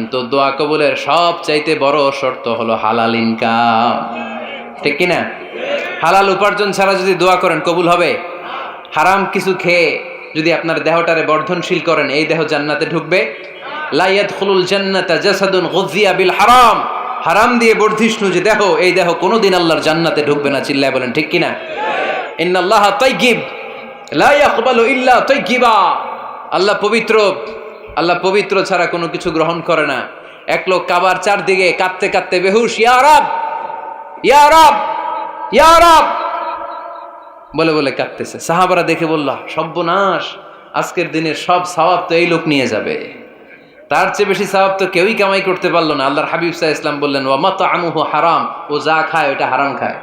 কিন্তু দোয়া কবুলের সবচাইতে বড় শর্ত হলো হালাল ইনকাম, ঠিক কিনা? হালাল উপার্জন ছাড়া যদি দোয়া করেন কবুল হবে? হারাম কিছু খেয়ে যদি আপনার দেহটারে বর্ধনশীল করেন, এই দেহ জান্নাতে ঢুকবে? লা ইয়াদখুলুল জান্নাতা জাসাদুন গুযিয়া বিল হারাম, হারাম দিয়ে বর্ধিষ্ণু যে দেহ, এই দেহ কোনোদিন আল্লাহর জান্নাতে ঢুকবে না। চিল্লায় বলেন ঠিক কিনা? ইন্নাল্লাহা তাইয়্যিব লা ইয়াকবালু ইল্লা তাইয়্যিবা, আল্লাহ পবিত্র, আল্লাহ পবিত্র ছাড়া কোনো কিছু গ্রহণ করে না। এক লোক কাবার চারদিকে কাঁদতে কাঁদতে বেহুশ, ইয়া রাব ইয়া রাব ইয়া রাব বলে বলে কাঁদতেছে। সাহাবারা দেখে বলল, সর্বনাশ, আজকের দিনের সব সওয়াব তো এই লোক নিয়ে যাবে, তার চেয়ে বেশি সওয়াব তো কেউই কামাই করতে পারলো না। আল্লাহর হাবিব সাল্লাল্লাহু আলাইহি ওয়াসাল্লাম বললেন, ওয়া মাতআমুহু হারাম, ও যা খায় ওটা হারাম খায়।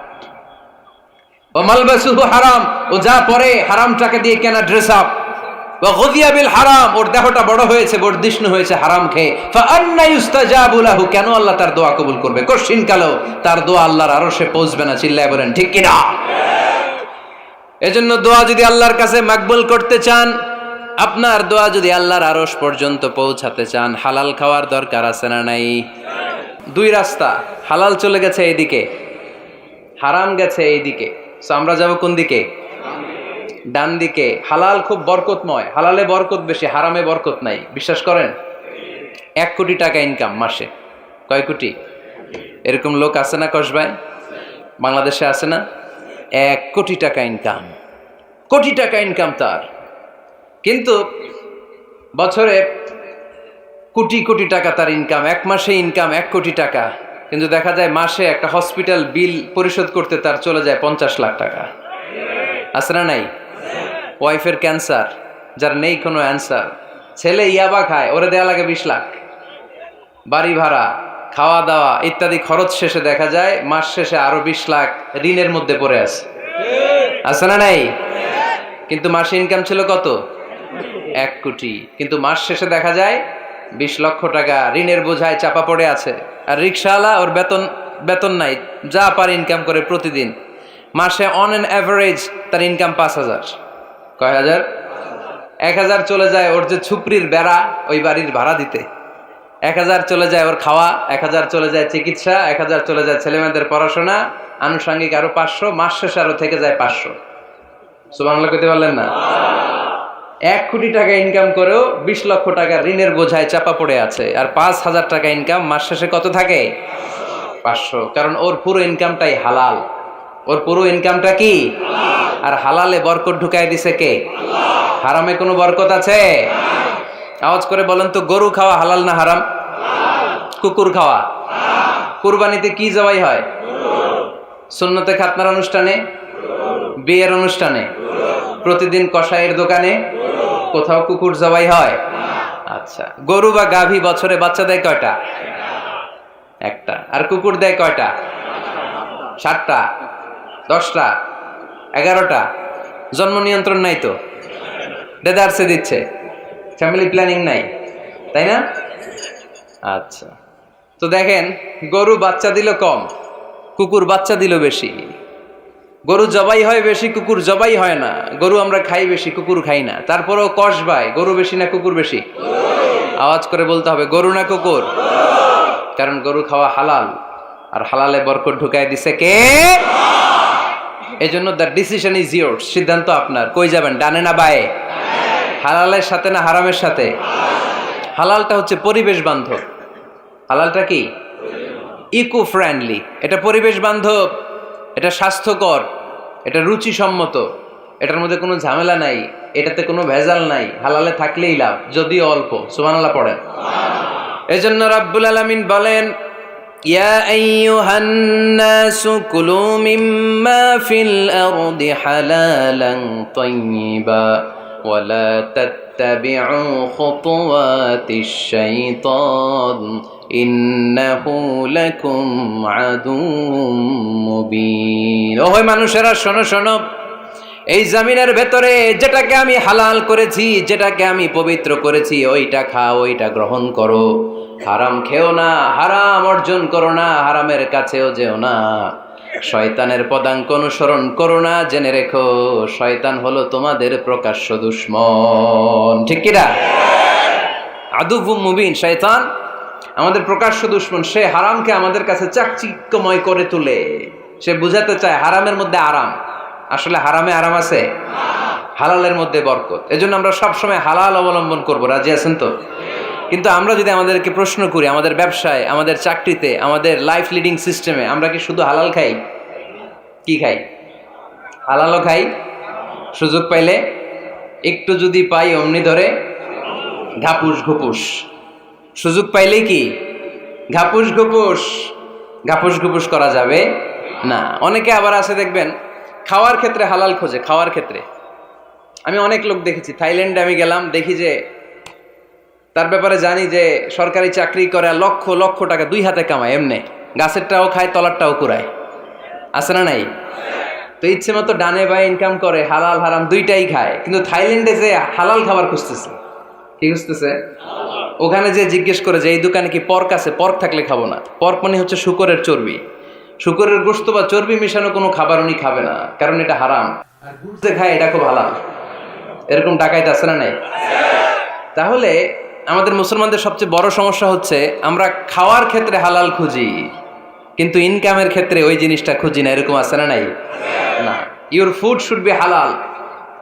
ওয়া মালবাসুহু হারাম, ও যা পরে হারাম টাকা দিয়ে কেনা ড্রেস আপ। ওয়া গুযিয়া বিল হারাম, ওর দেহটা বড় হয়েছে, বর্ধিষ্ণু হয়েছে হারাম খেয়ে। ফা আন্না ইউস্তাজাবু লাহু, কেন আল্লাহ তার দোয়া কবুল করবে? কঠিন কালো তার দোয়া আল্লাহর আরশে পৌঁছবে না। চিল্লায় বলেন ঠিক কিনা? এজন্য দোয়া যদি আল্লাহর কাছে মাকবুল করতে চান, আপনার দোয়া যদি আল্লাহর আরশ পর্যন্ত পৌঁছাতে চান, হালাল খাওয়ার দরকার আছে না নাই? দুই রাস্তা, হালাল চলে গেছে এইদিকে, হারাম গেছে এইদিকে। সো আমরা যাব কোন দিকে? ডান দিকে। হালাল খুব বরকতময়, হালালে বরকত বেশি, হারামে বরকত নাই। বিশ্বাস করেন? 1 কোটি টাকা ইনকাম মাসে। কয় কোটি? এরকম লোক আছে না কসবায়? বাংলাদেশে আছে না? 1 কোটি টাকা ইনকাম, কোটি টাকা ইনকাম তার, কিন্তু বছরে কোটি কোটি টাকা তার ইনকাম, 1 মাসে ইনকাম 1 কোটি টাকা, কিন্তু দেখা যায় মাসে একটা হসপিটাল বিল পরিশোধ করতে তার চলে যায় 50 লাখ টাকা। আছে না নাই? ওয়াইফের ক্যান্সার, যার নেই কোনো অ্যান্সার, ছেলে ইয়াবা খায়, ওরে দেয়া লাগে 20 লাখ। বাড়ি ভাড়া, খাওয়া দাওয়া ইত্যাদি খরচ শেষে দেখা যায় মাস শেষে আরো 20 লাখ ঋণের মধ্যে পড়ে আছে। আছে না নাই? কিন্তু মাসে ইনকাম ছিল কত? 1 কোটি, কিন্তু মাস শেষে দেখা যায় 20 লক্ষ টাকা ঋণের বোঝায় চাপা পড়ে আছে। আর রিক্সাওয়ালা, ওর বেতন নাই, যা পারে ইনকাম করে প্রতিদিন, মাসে অন অ্যান অ্যাভারেজ তার ইনকাম 5,000। কয় হাজার? 1,000 চলে যায় ওর যে ছুপরির বেড়া, ওই বাড়ির ভাড়া দিতে, 1,000 চলে যায় ওর খাওয়া, 1,000 চলে যায় চিকিৎসা, 1,000 চলে যায় ছেলেমেয়েদের পড়াশোনা, আনুষঙ্গিক আরো 500, মাস শেষে আরো থেকে যায় 500। সুবহানাল্লাহ কইতে পারলেন না? 1 কোটি টাকা ইনকাম করেও 20 লক্ষ টাকা ঋণের বোঝায় চাপা পড়ে আছে। আর 5,000 টাকা ইনকাম, মাস শেষে কত থাকে? 500। কারণ ওর পুরো ইনকামটাই হালাল। ওর পুরো ইনকামটা কি? আর হালালে বরকত ঢুকাই দিছে কে? হারামে কোনো বরকত আছে? আওয়াজ করে বলেন তো, গরু খাওয়া হালাল না হারাম? কুকুর খাওয়া? কুরবানিতে কি জবাই হয়? সুন্নতে খাতনার অনুষ্ঠানে, বিয়ের অনুষ্ঠানে, প্রতিদিন কসাইয়ের দোকানে, কোথাও কুকুর জবাই হয়? আচ্ছা, গরু বা গাভী বছরে বাচ্চা দেয় কয়টা? একটা। আর কুকুর দেয় কয়টা? 7টা, 10টা, 11টা। জন্ম নিয়ন্ত্রণ নাই তো, দেদারসে দিচ্ছে, ফ্যামিলি প্ল্যানিং নাই, তাই না? আচ্ছা, তো দেখেন, গরু বাচ্চা দিল কম, কুকুর বাচ্চা দিল বেশি। গরু জবাই হয় বেশি, কুকুর জবাই হয় না। গরু আমরা খাই বেশি, কুকুর খাই না। তারপরেও কসবায় গরু বেশি না কুকুর বেশি? আওয়াজ করে বলতে হবে, গরু না কুকুর? কারণ গরু খাওয়া হালাল, আর হালালে বরকত ঢুকাই দিছে কে? এজন্য দ্য ডিসিশন ইজ ইয়োরস, সিদ্ধান্ত আপনার। কই যাবেন, ডানে না বায়ে? হালালের সাথে না হারামের সাথে? হালালটা হচ্ছে পরিবেশ বান্ধব। হালালটা কি? Eco friendly. এটা পরিবেশ বান্ধব, এটা স্বাস্থ্যকর, এটা রুচিসম্মত, এটার মধ্যে কোনো ঝামেলা নাই, এটাতে কোনো ভেজাল নাই। হালালে থাকলেই লাভ, যদিও অল্প। সুবহানাল্লাহ পড়েন। এজন্য রাব্বুল আলামিন বলেন, ইয়া আইয়ুহান নাসু কুলু মিম্মা ফিল আরদি হালালান তাইয়্যিবা ওয়া লা তাত্তাবিউ খুতুওয়াতিশ শাইতান ইন্নাহু লাকুম আদুউম মুবিন। ওহে মানুষেরা, শোনো শোনো, এই জমিনের ভেতরে যেটাকে আমি হালাল করেছি, যেটাকে আমি পবিত্র করেছি, ওইটা খাও, ওইটা গ্রহণ করো। হারাম খেও না, হারাম অর্জন করো না, হারামের কাছেও যেও না। শয়তানের পদাঙ্ক অনুসরণ করো না। জেনে রেখো, শয়তান হলো তোমাদের প্রকাশ্য দুশমন। ঠিক কিনা? আদুউম মুবিন। শয়তান আমাদের প্রকাশ্য দুশ্মন, সে হারামকে আমাদের কাছে চাকচিক্যময় করে তোলে। সে বুঝাতে চায় হারামের মধ্যে আরাম, আসলে হারামে আরাম আছে, হালালের মধ্যে বরকত। এজন্য আমরা সবসময় হালাল অবলম্বন করব, রাজি আছেন তো? কিন্তু আমরা যদি আমাদেরকে প্রশ্ন করি, আমাদের ব্যবসায়, আমাদের চাকরিতে, আমাদের লাইফ লিডিং সিস্টেমে আমরা কি শুধু হালাল খাই? কি খাই? হালালও খাই, সুযোগ পাইলে একটু যদি পাই অমনি ধরে ঘাপুস ঘুপুস, সুযোগ পাইলেই কি ঘাপুস ঘুপুস, ঘাপুস ঘুপুস করা যাবে না। অনেকে আবার আছে দেখবেন খাওয়ার ক্ষেত্রে হালাল খোঁজে। খাওয়ার ক্ষেত্রে আমি অনেক লোক দেখেছি, থাইল্যান্ডে আমি গেলাম, দেখি যে তার ব্যাপারে জানি যে সরকারি চাকরি করে, লক্ষ লক্ষ টাকা দুই হাতে কামায়, এমনি গাছেরটাও খায় তলারটাও কুড়ায়, আছে না নাই? তো ইচ্ছে মতো ডানে বায়ে ইনকাম করে, হালাল হারাম দুইটাই খায়। কিন্তু থাইল্যান্ডে যে হালাল খাবার খুঁজতেছে, কি খুঁজতেছে? ওখানে যে জিজ্ঞেস করে যে এই দোকানে কি পর্ক আছে, পর্ক থাকলে খাবো না। পর্ক মানে হচ্ছে শুকরের চর্বি, শুকরের গোশত বা চর্বি মিশানো কোনো খাবার উনি খাবে না, কারণ এটা হারাম। আর ঘুরতে খায় এটা খুব হালাল। এরকম ডাকাইতে আছে না নাই? তাহলে আমাদের মুসলমানদের সবচেয়ে বড় সমস্যা হচ্ছে আমরা খাওয়ার ক্ষেত্রে হালাল খুঁজি, কিন্তু ইনকামের ক্ষেত্রে ওই জিনিসটা খুঁজি না। এরকম আছে না নাই? না। Your food should be halal,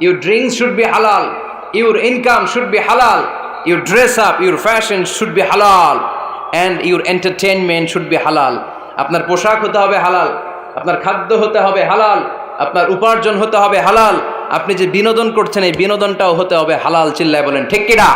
your drinks should be halal, your income should be halal, your dress up, your fashion should be halal, and your entertainment should be halal. আপনার পোশাক হতে হবে হালাল, আপনার খাদ্য হতে হবে হালাল, আপনার উপার্জন হতে হবে হালাল, আপনি যে বিনোদন করছেন এই বিনোদনটাও হতে হবে হালাল। চিল্লায় বলেন ঠিক কিনা?